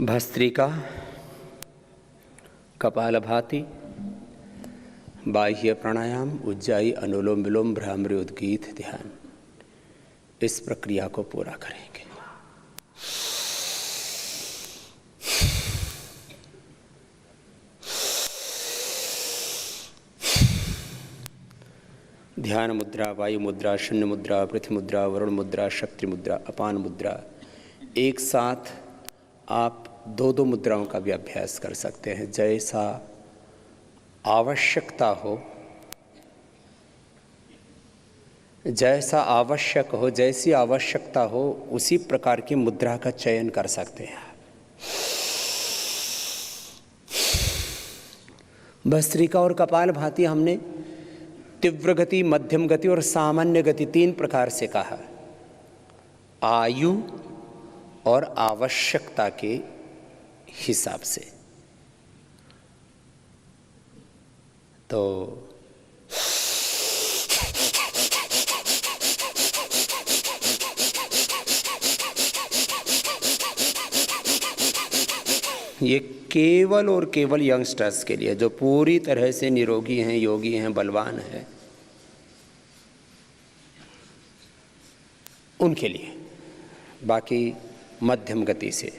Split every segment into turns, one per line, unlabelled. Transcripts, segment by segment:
भस्त्रिका, कपालभाति, बाह्य प्राणायाम, उज्जाई, अनुलोम विलोम, भ्रामरी, उद्गीत, ध्यान, इस प्रक्रिया को पूरा करेंगे। ध्यान मुद्रा, वायु मुद्रा, शून्य मुद्रा, पृथ्वी मुद्रा, वरुण मुद्रा, शक्ति मुद्रा, अपान मुद्रा, एक साथ आप दो मुद्राओं का भी अभ्यास कर सकते हैं। जैसा आवश्यकता हो, जैसा आवश्यक हो, जैसी आवश्यकता हो, उसी प्रकार की मुद्रा का चयन कर सकते हैं। भस्त्रिका और कपालभाति हमने तीव्र गति, मध्यम गति और सामान्य गति तीन प्रकार से कहा। आयु और आवश्यकता के हिसाब से। तो ये केवल और केवल यंगस्टर्स के लिए, जो पूरी तरह से निरोगी हैं, योगी हैं, बलवान हैं, उनके लिए। बाकी मध्यम गति से।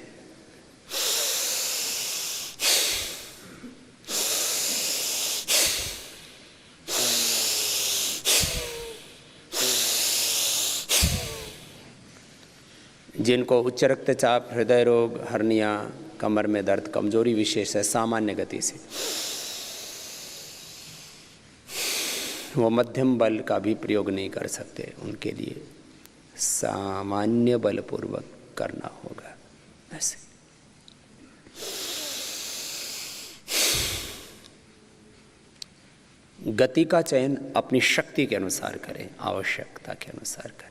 जिनको उच्च रक्तचाप, हृदय रोग, हर्निया, कमर में दर्द, कमजोरी विशेष है, सामान्य गति से, वो मध्यम बल का भी प्रयोग नहीं कर सकते। उनके लिए सामान्य बलपूर्वक करना होगा। ऐसे गति का चयन अपनी शक्ति के अनुसार करें, आवश्यकता के अनुसार करें।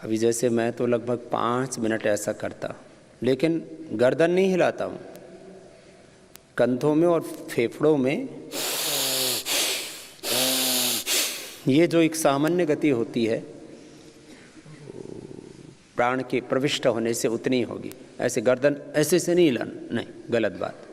अभी जैसे मैं तो लगभग 5 मिनट ऐसा करता हूँ, लेकिन गर्दन नहीं हिलाता हूँ, कंधों में और फेफड़ों में ये जो एक सामान्य गति होती है, प्राण के प्रविष्ट होने से उतनी होगी। ऐसे गर्दन ऐसे से नहीं हिलाना, नहीं, गलत बात।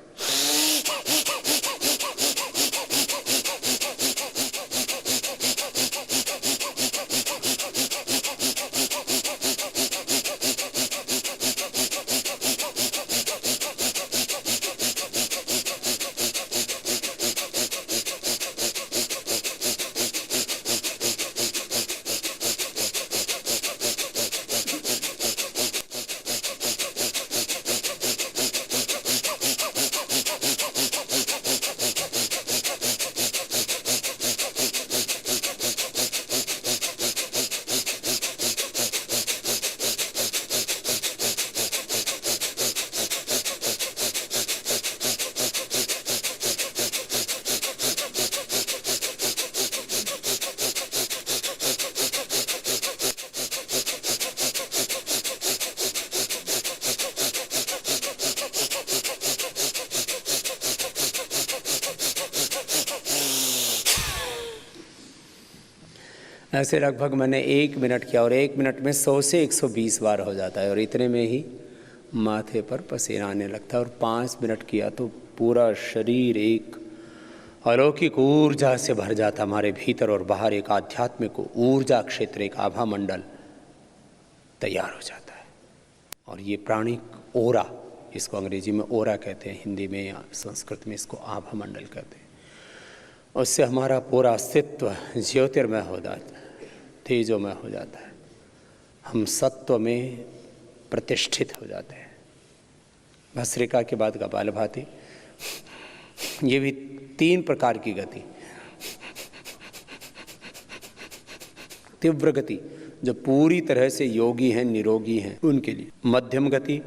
ऐसे लगभग मैंने 1 मिनट किया और 1 मिनट में 100 से 120 बार हो जाता है, और इतने में ही माथे पर पसीना आने लगता है। और 5 मिनट किया तो पूरा शरीर एक अलौकिक ऊर्जा से भर जाता, हमारे भीतर और बाहर एक आध्यात्मिक ऊर्जा क्षेत्र, एक आभा मंडल तैयार हो जाता है। और ये प्राणिक ओरा, इसको अंग्रेजी में ओरा कहते हैं, हिंदी में या संस्कृत में इसको आभा मंडल कहते हैं। उससे हमारा पूरा अस्तित्व ज्योतिर्मय हो जाता है, तेजोमय हो जाता है, हम सत्व में प्रतिष्ठित हो जाते हैं। भस्त्रिका के बाद कपालभाति, ये भी 3 प्रकार की गति। तीव्र गति, जो पूरी तरह से योगी हैं, निरोगी हैं, उनके लिए। मध्यम गति,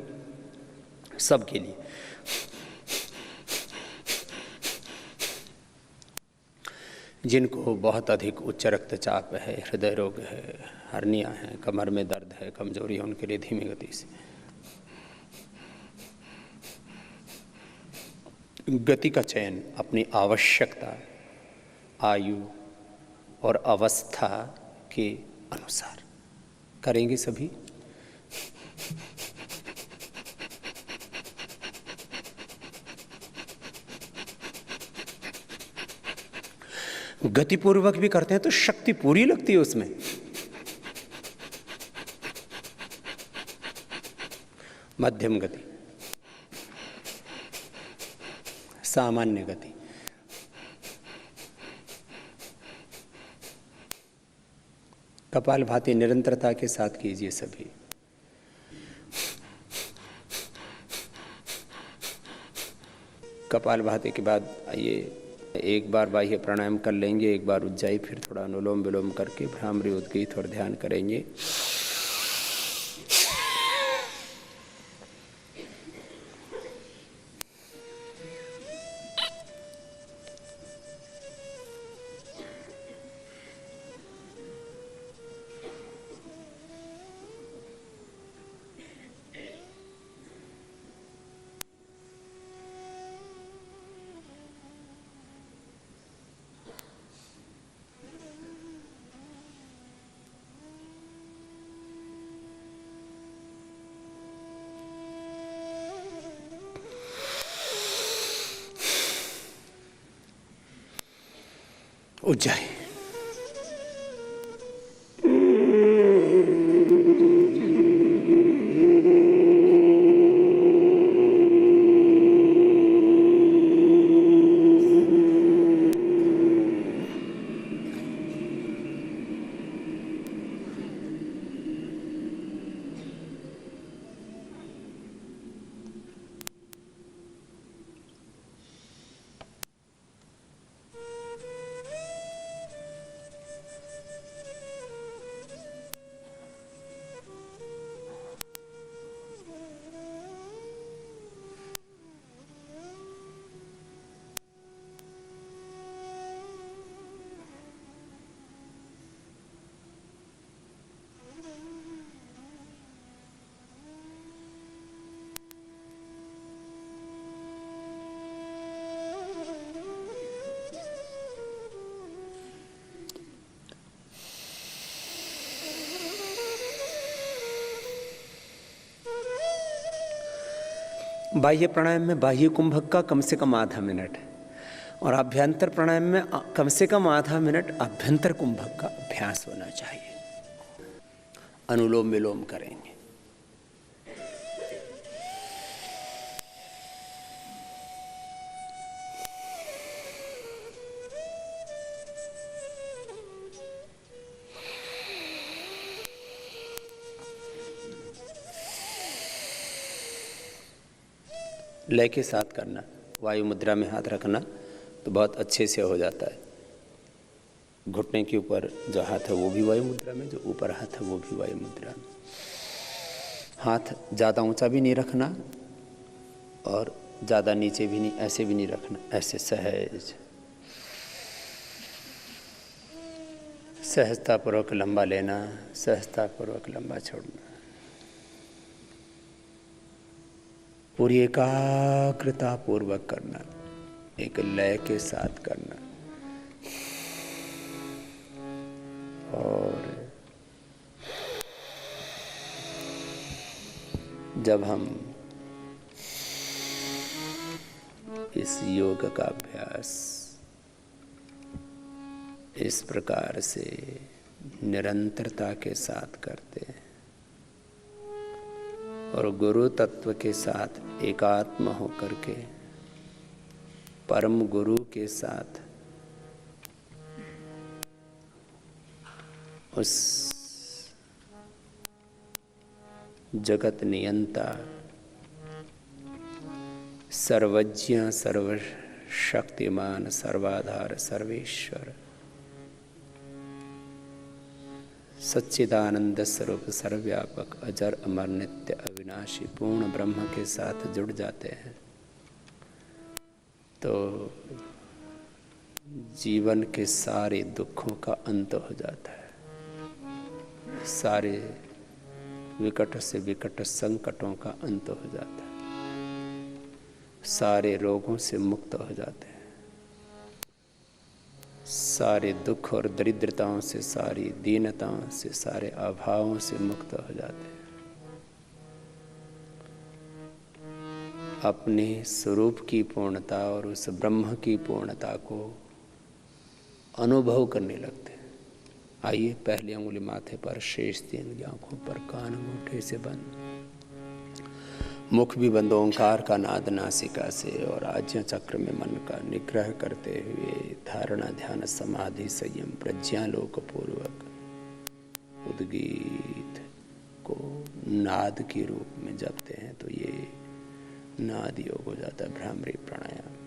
सबके लिए। जिनको बहुत अधिक उच्च रक्तचाप है, हृदय रोग है, हर्निया है, कमर में दर्द है, कमजोरी है, उनके लिए धीमी गति से। गति का चयन अपनी आवश्यकता, आयु और अवस्था के अनुसार करेंगे सभी। गतिपूर्वक भी करते हैं तो शक्ति पूरी लगती है उसमें। मध्यम गति, सामान्य गति, कपालभाति निरंतरता के साथ कीजिए सभी। कपालभाति के बाद आइए एक बार बाह्य प्राणायाम कर लेंगे, एक बार उज्जाई, फिर थोड़ा अनुलोम विलोम करके भ्रामरी उद्गीत और ध्यान करेंगे। उज्जाई, बाह्य प्राणायाम में बाह्य कुंभक का कम से कम आधा मिनट और आभ्यंतर प्राणायाम में कम से कम आधा मिनट आभ्यंतर कुंभक का अभ्यास होना चाहिए। अनुलोम विलोम करेंगे। लय के साथ करना, वायु मुद्रा में हाथ रखना तो बहुत अच्छे से हो जाता है। घुटने के ऊपर जो हाथ है वो भी वायु मुद्रा में, जो ऊपर हाथ है वो भी वायु मुद्रा में। हाथ ज़्यादा ऊंचा भी नहीं रखना और ज़्यादा नीचे भी नहीं, ऐसे भी नहीं रखना, ऐसे सहज सहजतापूर्वक लंबा लेना, सहजतापूर्वक लंबा छोड़ना। पूरी एकाग्रता पूर्वक करना, एक लय के साथ करना। और जब हम इस योग का अभ्यास इस प्रकार से निरंतरता के साथ करते हैं और गुरु तत्व के साथ एकात्म होकर के परम गुरु के साथ उस जगत नियंता, सर्वज्ञ, सर्वशक्तिमान, सर्वाधार, सर्वेश्वर, सच्चिदानंद स्वरूप, सर्वव्यापक, अजर, अमर, नित्य, अविनाशी पूर्ण ब्रह्म के साथ जुड़ जाते हैं तो जीवन के सारे दुखों का अंत हो जाता है, सारे विकट से विकट संकटों का अंत हो जाता है, सारे रोगों से मुक्त हो जाते हैं, सारे दुख और दरिद्रताओं से, सारी दीनताओं से, सारे अभावों से मुक्त हो जाते हैं। अपने स्वरूप की पूर्णता और उस ब्रह्म की पूर्णता को अनुभव करने लगते हैं। आइए, पहली अंगुली माथे पर, शेष 3 आंखों पर, कान अंगूठे से बंद, मुख भी बंद, ओंकार का नाद नासिका से, और आज्ञा चक्र में मन का निग्रह करते हुए धारणा ध्यान समाधि संयम प्रज्ञालोक पूर्वक उद्गीत को नाद के रूप में जपते हैं तो ये नाद योग हो जाता है, भ्रामरी प्राणायाम।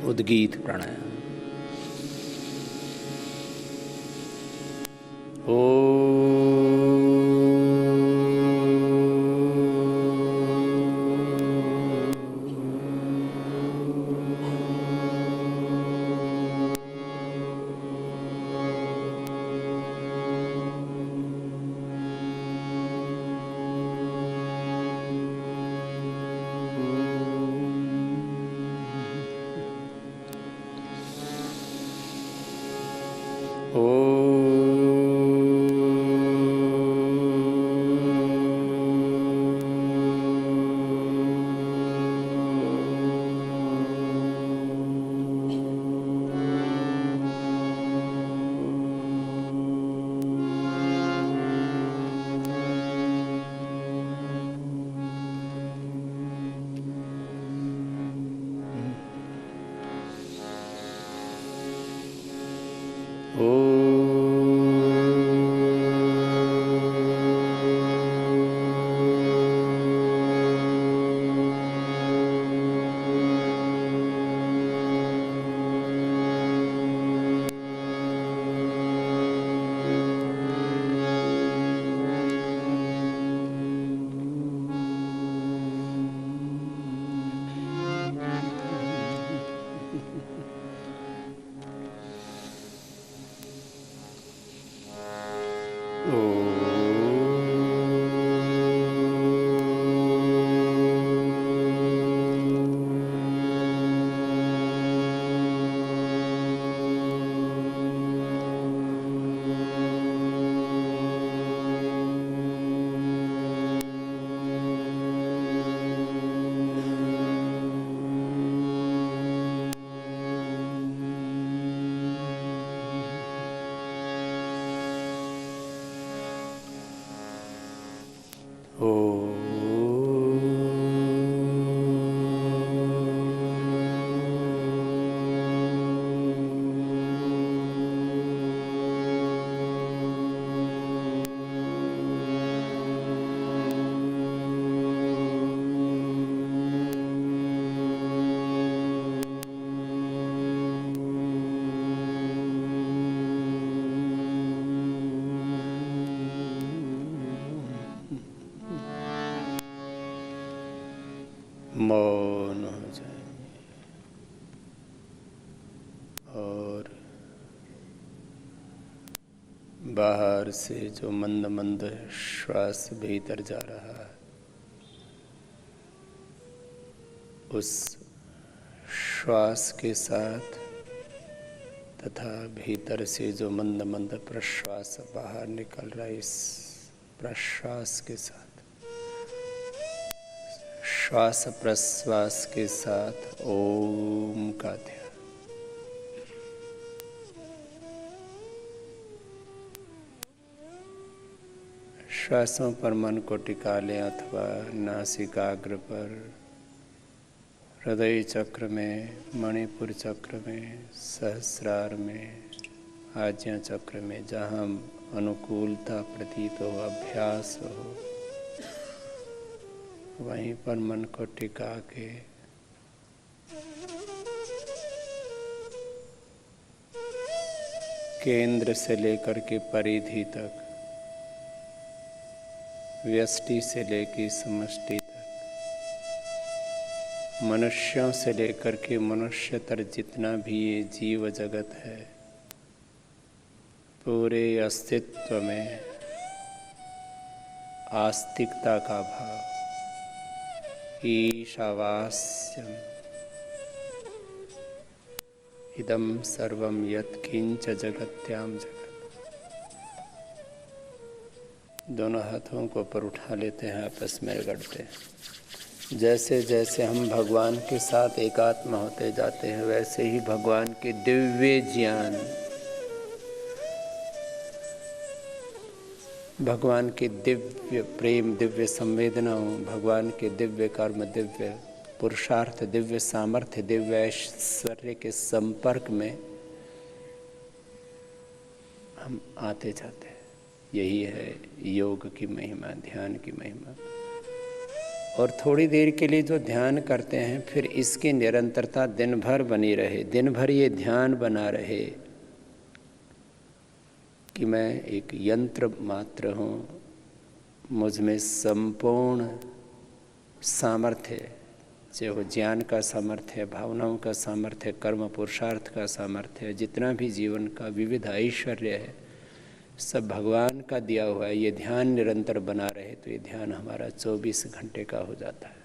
उद्गीत प्राणायाम। मौन हो जाएंगे और बाहर से जो मंद मंद श्वास भीतर जा रहा है उस श्वास के साथ तथा भीतर से जो मंद मंद प्रश्वास बाहर निकल रहा है, इस प्रश्वास के साथ, श्वास प्रश्वास के साथ ओम का ध्यान। श्वासों पर मन को टिका लें अथवा नासिकाग्र पर, हृदय चक्र में, मणिपुर चक्र में, सहस्रार में, आज्ञा चक्र में, जहाँ अनुकूलता प्रतीत हो, अभ्यास हो, वहीं पर मन को टिका के केंद्र से लेकर के परिधि तक, व्यष्टि से लेकर समष्टि तक, मनुष्यों से लेकर के मनुष्यतर जितना भी ये जीव जगत है, पूरे अस्तित्व में आस्तिकता का भाव, ईशावास्यम इदं सर्वं यत्किंच जगत्याम जगत। दोनों हाथों को ऊपर उठा लेते हैं, आपस में रगड़ते हैं। जैसे जैसे हम भगवान के साथ एकात्म होते जाते हैं, वैसे ही भगवान के दिव्य ज्ञान, भगवान के दिव्य प्रेम, दिव्य संवेदनाओं, भगवान के दिव्य कर्म, दिव्य पुरुषार्थ, दिव्य सामर्थ्य, दिव्य ऐश्वर्य के संपर्क में हम आते जाते हैं। यही है योग की महिमा, ध्यान की महिमा। और थोड़ी देर के लिए जो ध्यान करते हैं, फिर इसकी निरंतरता दिन भर बनी रहे, दिन भर ये ध्यान बना रहे कि मैं एक यंत्र मात्र हूँ, मुझ में संपूर्ण सामर्थ्य, चाहे वो ज्ञान का सामर्थ्य, भावनाओं का सामर्थ्य, कर्म पुरुषार्थ का सामर्थ्य, जितना भी जीवन का विविध ऐश्वर्य है, सब भगवान का दिया हुआ है। ये ध्यान निरंतर बना रहे तो ये ध्यान हमारा 24 घंटे का हो जाता है।